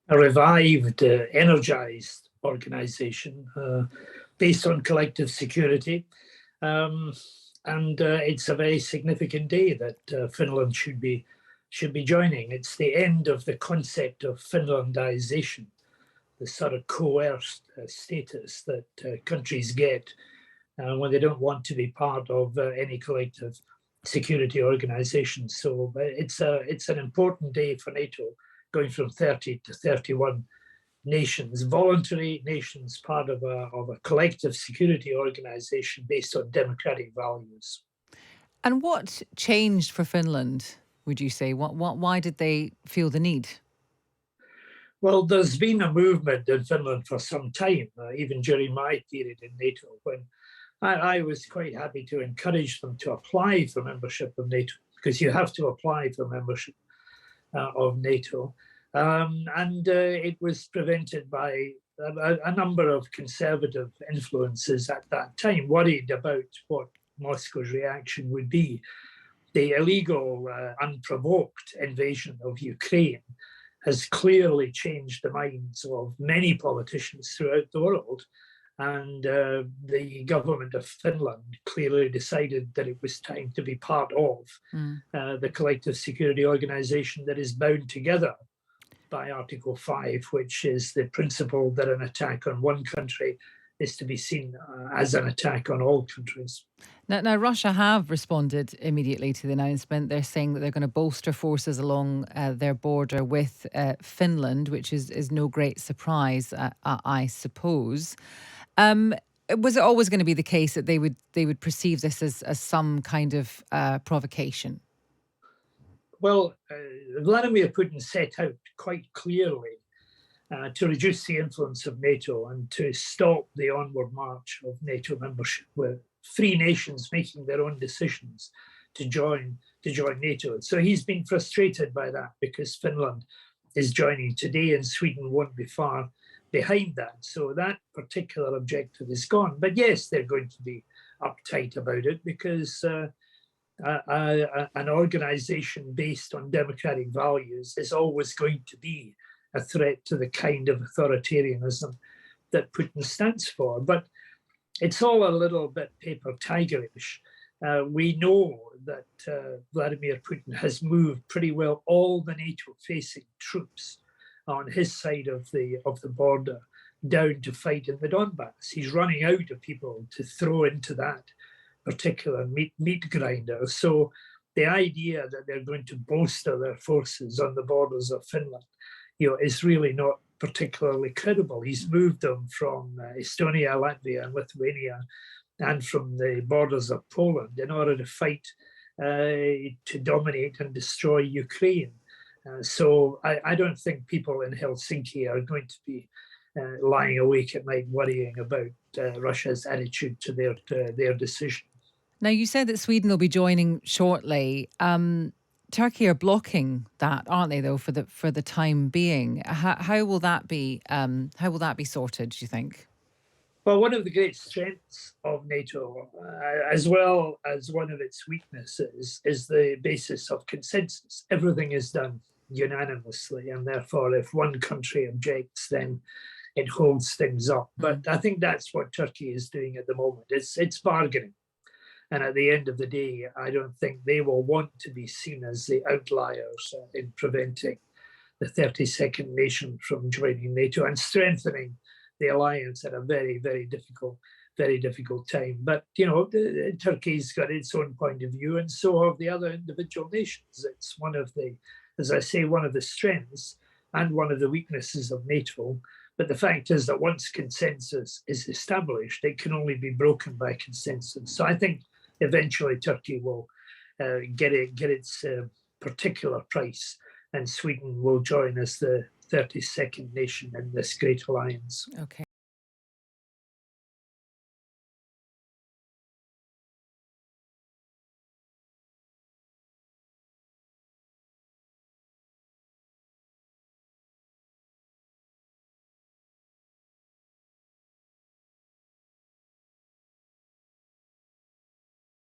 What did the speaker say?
a revived, energized organization based on collective security. Um, and it's a very significant day that Finland should be joining. It's the end of the concept of Finlandization, the sort of coerced status that countries get when they don't want to be part of any collective security organization. So it's an important day for NATO, going from 30 to 31 nations, voluntary nations, part of a collective security organization based on democratic values. And what changed for Finland, would you say? Why did they feel the need? Well, there's been a movement in Finland for some time, even during my period in NATO, when I was quite happy to encourage them to apply for membership of NATO, because you have to apply for membership of NATO. And it was prevented by a number of conservative influences at that time, worried about what Moscow's reaction would be. The illegal, unprovoked invasion of Ukraine has clearly changed the minds of many politicians throughout the world. And the government of Finland clearly decided that it was time to be part of the collective security organization that is bound together by Article 5, which is the principle that an attack on one country is to be seen as an attack on all countries. Now, Russia have responded immediately to the announcement. They're saying that they're going to bolster forces along their border with Finland, which is no great surprise, I suppose. Was it always going to be the case that they would perceive this as some kind of provocation? Well, Vladimir Putin set out quite clearly to reduce the influence of NATO and to stop the onward march of NATO membership, with free nations making their own decisions to join NATO. So he's been frustrated by that, because Finland is joining today and Sweden won't be far behind that. So that particular objective is gone. But yes, they're going to be uptight about it, because an organization based on democratic values is always going to be a threat to the kind of authoritarianism that Putin stands for. But it's all a little bit paper tigerish. We know that Vladimir Putin has moved pretty well all the NATO-facing troops on his side of the border down to fight in the Donbas. He's running out of people to throw into that particular meat grinder. So the idea that they're going to bolster their forces on the borders of Finland, is really not particularly credible. He's moved them from Estonia, Latvia, and Lithuania, and from the borders of Poland in order to fight to dominate and destroy Ukraine. So I don't think people in Helsinki are going to be lying awake at night worrying about Russia's attitude to their decision. Now, you said that Sweden will be joining shortly. Turkey are blocking that, aren't they? Though for the time being, how will that be? How will that be sorted, do you think? Well, one of the great strengths of NATO, as well as one of its weaknesses, is the basis of consensus. Everything is done unanimously, and therefore, if one country objects, then it holds things up. But I think that's what Turkey is doing at the moment. It's bargaining. And at the end of the day, I don't think they will want to be seen as the outliers in preventing the 32nd nation from joining NATO and strengthening the alliance at a very, very difficult time. But, Turkey's got its own point of view, and so have the other individual nations. It's one of the, as I say, one of the strengths and one of the weaknesses of NATO. But the fact is that once consensus is established, it can only be broken by consensus. So I think eventually Turkey will get its particular price, and Sweden will join as the 32nd nation in this great alliance. Okay.